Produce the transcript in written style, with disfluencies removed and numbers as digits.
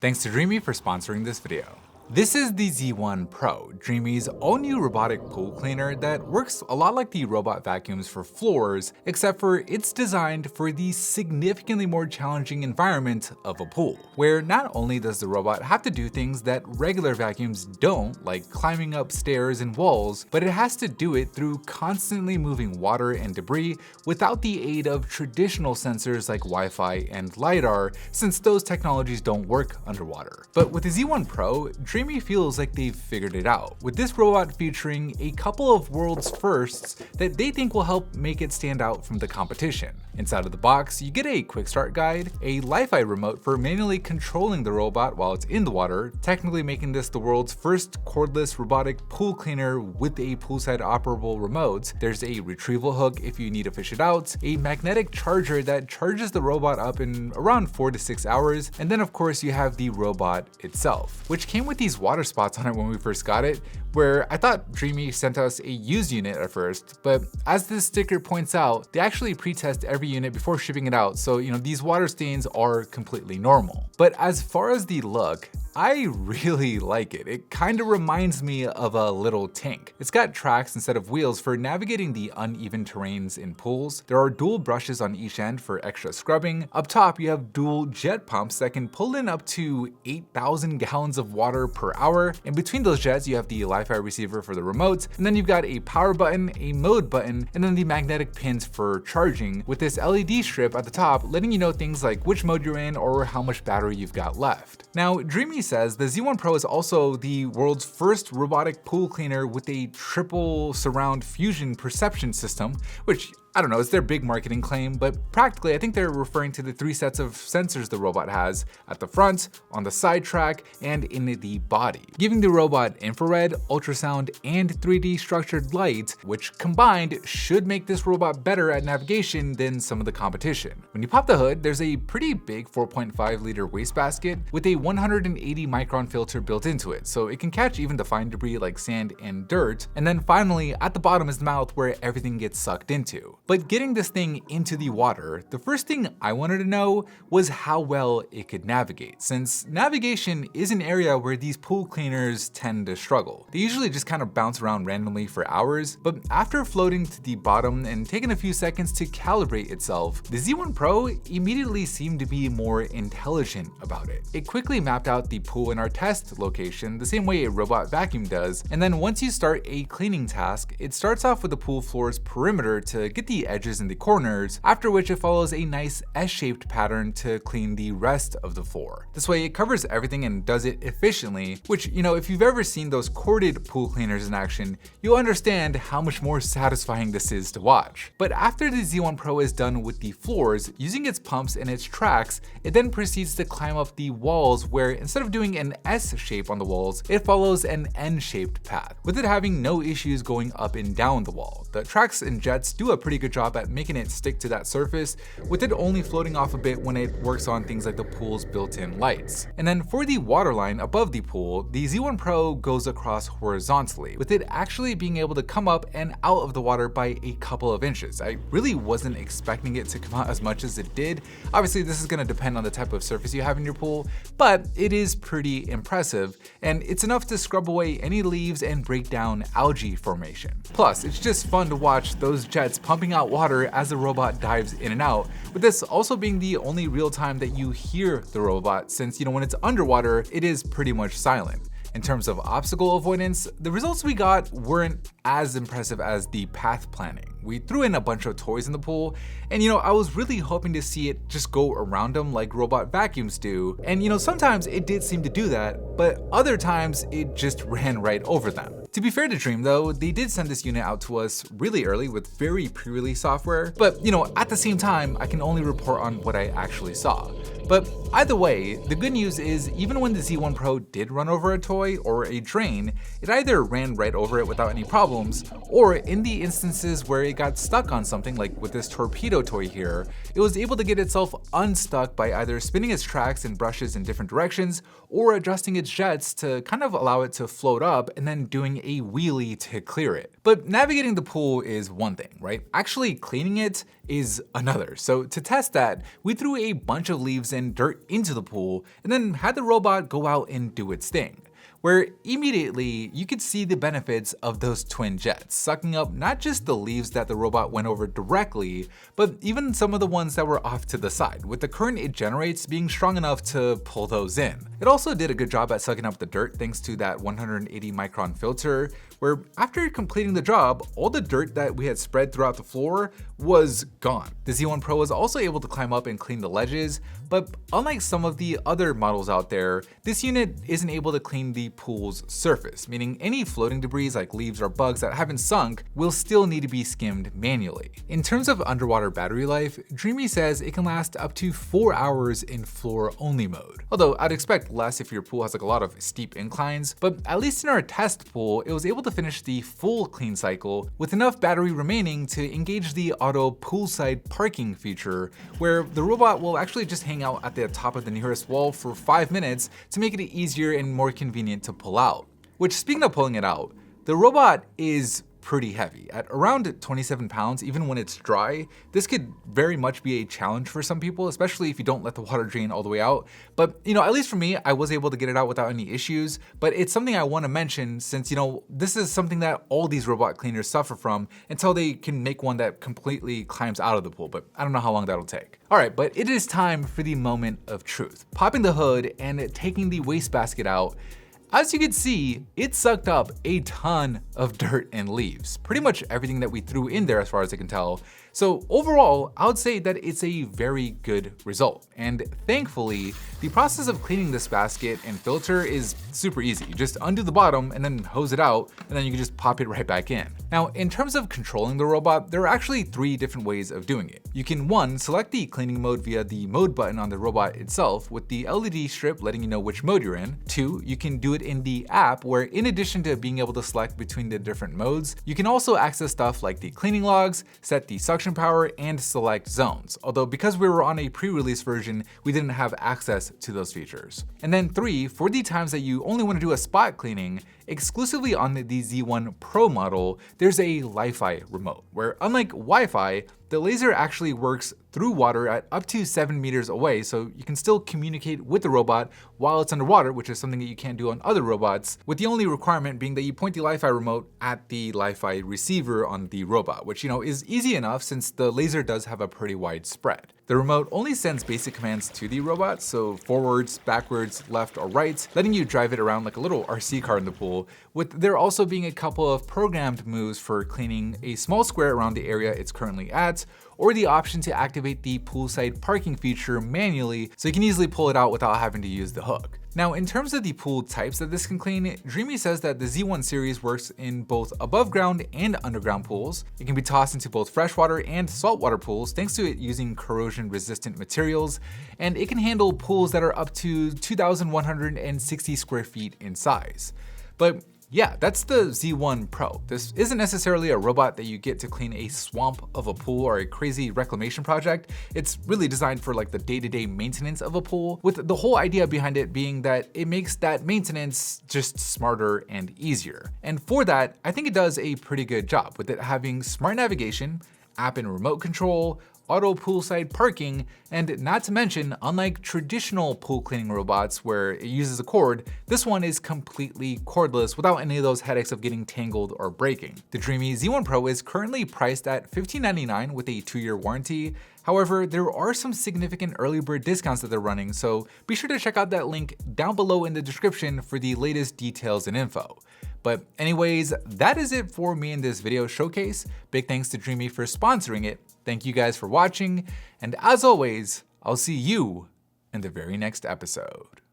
Thanks to Dreame for sponsoring this video. This is the Z1 Pro, Dreame's all-new robotic pool cleaner that works a lot like the robot vacuums for floors, except for it's designed for the significantly more challenging environment of a pool, where not only does the robot have to do things that regular vacuums don't, like climbing up stairs and walls, but it has to do it through constantly moving water and debris without the aid of traditional sensors like Wi-Fi and LiDAR, since those technologies don't work underwater. But with the Z1 Pro, Dreame feels like they've figured it out, with this robot featuring a couple of world's firsts that they think will help make it stand out from the competition. Inside of the box, you get a quick start guide, a LiFi remote for manually controlling the robot while it's in the water, technically making this the world's first cordless robotic pool cleaner with a poolside operable remote. There's a retrieval hook if you need to fish it out, a magnetic charger that charges the robot up in around 4 to 6 hours, and then of course you have the robot itself, which came with these water spots on it when we first got it, where I thought Dreame sent us a used unit at first, but as this sticker points out, they actually pre-test every unit before shipping it out, so these water stains are completely normal. But as far as the look, I really like it. It kind of reminds me of a little tank. It's got tracks instead of wheels for navigating the uneven terrains in pools. There are dual brushes on each end for extra scrubbing. Up top, you have dual jet pumps that can pull in up to 8,000 gallons of water per hour. In between those jets, you have the LiFi receiver for the remote, and then you've got a power button, a mode button, and then the magnetic pins for charging, with this LED strip at the top letting you know things like which mode you're in or how much battery you've got left. Now, Dreame says the Z1 Pro is also the world's first robotic pool cleaner with a triple surround fusion perception system, which I don't know, it's their big marketing claim, but practically I think they're referring to the 3 sets of sensors the robot has at the front, on the side track, and in the body, giving the robot infrared, ultrasound, and 3D structured light, which combined should make this robot better at navigation than some of the competition. When you pop the hood, there's a pretty big 4.5 liter wastebasket with a 180 micron filter built into it, so it can catch even the fine debris like sand and dirt. And then finally, at the bottom is the mouth where everything gets sucked into. But getting this thing into the water, the first thing I wanted to know was how well it could navigate, since navigation is an area where these pool cleaners tend to struggle. They usually just kind of bounce around randomly for hours, but after floating to the bottom and taking a few seconds to calibrate itself, the Z1 Pro immediately seemed to be more intelligent about it. It quickly mapped out the pool in our test location the same way a robot vacuum does, and then once you start a cleaning task, it starts off with the pool floor's perimeter to get the edges and the corners, after which it follows a nice S-shaped pattern to clean the rest of the floor. This way it covers everything and does it efficiently, which, if you've ever seen those corded pool cleaners in action, you'll understand how much more satisfying this is to watch. But after the Z1 Pro is done with the floors, using its pumps and its tracks, it then proceeds to climb up the walls, where instead of doing an S shape on the walls, it follows an N-shaped path, with it having no issues going up and down the wall. The tracks and jets do a pretty good job at making it stick to that surface, with it only floating off a bit when it works on things like the pool's built-in lights. And then for the waterline above the pool, the Z1 Pro goes across horizontally, with it actually being able to come up and out of the water by a couple of inches. I really wasn't expecting it to come out as much as it did. Obviously, this is going to depend on the type of surface you have in your pool, but it is pretty impressive, and it's enough to scrub away any leaves and break down algae formation. Plus, it's just fun to watch those jets pumping out water as the robot dives in and out, with this also being the only real time that you hear the robot, since when it's underwater, it is pretty much silent. In terms of obstacle avoidance, the results we got weren't as impressive as the path planning. We threw in a bunch of toys in the pool, and I was really hoping to see it just go around them like robot vacuums do. And sometimes it did seem to do that, but other times it just ran right over them. To be fair to Dreame though, they did send this unit out to us really early with very pre-release software, but at the same time, I can only report on what I actually saw. But either way, the good news is even when the Z1 Pro did run over a toy or a drain, it either ran right over it without any problems, or in the instances where it got stuck on something, like with this torpedo toy here, it was able to get itself unstuck by either spinning its tracks and brushes in different directions or adjusting its jets to kind of allow it to float up and then doing a wheelie to clear it. But navigating the pool is one thing, right? Actually cleaning it is another. So to test that, we threw a bunch of leaves and dirt into the pool and then had the robot go out and do its thing, where immediately you could see the benefits of those twin jets, sucking up not just the leaves that the robot went over directly, but even some of the ones that were off to the side, with the current it generates being strong enough to pull those in. It also did a good job at sucking up the dirt thanks to that 180 micron filter, where after completing the job, all the dirt that we had spread throughout the floor was gone. The Z1 Pro was also able to climb up and clean the ledges, but unlike some of the other models out there, this unit isn't able to clean the pool's surface, meaning any floating debris like leaves or bugs that haven't sunk will still need to be skimmed manually. In terms of underwater battery life, Dreame says it can last up to 4 hours in floor-only mode. Although I'd expect less if your pool has like a lot of steep inclines, but at least in our test pool, it was able to finish the full clean cycle with enough battery remaining to engage the auto poolside parking feature, where the robot will actually just hang out at the top of the nearest wall for 5 minutes to make it easier and more convenient to pull out. Which, speaking of pulling it out, the robot is pretty heavy. At around 27 pounds, even when it's dry, this could very much be a challenge for some people, especially if you don't let the water drain all the way out. But, at least for me, I was able to get it out without any issues. But it's something I want to mention since, this is something that all these robot cleaners suffer from until they can make one that completely climbs out of the pool. But I don't know how long that'll take. All right, but it is time for the moment of truth. Popping the hood and taking the wastebasket out. As you can see, it sucked up a ton of dirt and leaves, pretty much everything that we threw in there as far as I can tell. So overall, I would say that it's a very good result. And thankfully, the process of cleaning this basket and filter is super easy. You just undo the bottom and then hose it out, and then you can just pop it right back in. Now, in terms of controlling the robot, there are actually 3 different ways of doing it. You can 1, select the cleaning mode via the mode button on the robot itself with the LED strip letting you know which mode you're in. 2, you can do it in the app where in addition to being able to select between the different modes, you can also access stuff like the cleaning logs, set the suction power, and select zones. Although because we were on a pre-release version, we didn't have access to those features. And then 3, for the times that you only want to do a spot cleaning, exclusively on the Z1 Pro model, there's a LiFi remote, where unlike Wi-Fi, the laser actually works through water at up to 7 meters away, so you can still communicate with the robot while it's underwater, which is something that you can't do on other robots, with the only requirement being that you point the LiFi remote at the LiFi receiver on the robot, which is easy enough since the laser does have a pretty wide spread. The remote only sends basic commands to the robot, so forwards, backwards, left, or right, letting you drive it around like a little RC car in the pool, with there also being a couple of programmed moves for cleaning a small square around the area it's currently at, or the option to activate the poolside parking feature manually so you can easily pull it out without having to use the hook. Now, in terms of the pool types that this can clean, Dreame says that the Z1 series works in both above ground and underground pools. It can be tossed into both freshwater and saltwater pools thanks to it using corrosion resistant materials, and it can handle pools that are up to 2,160 square feet in size. But yeah, that's the Z1 Pro. This isn't necessarily a robot that you get to clean a swamp of a pool or a crazy reclamation project. It's really designed for like the day-to-day maintenance of a pool, with the whole idea behind it being that it makes that maintenance just smarter and easier. And for that, I think it does a pretty good job with it having smart navigation, app and remote control, auto poolside parking, and not to mention, unlike traditional pool cleaning robots where it uses a cord, this one is completely cordless without any of those headaches of getting tangled or breaking. The Dreame Z1 Pro is currently priced at $15.99 with a 2-year warranty. However, there are some significant early bird discounts that they're running, so be sure to check out that link down below in the description for the latest details and info. But anyways, that is it for me in this video showcase. Big thanks to Dreame for sponsoring it. Thank you guys for watching, and as always, I'll see you in the very next episode.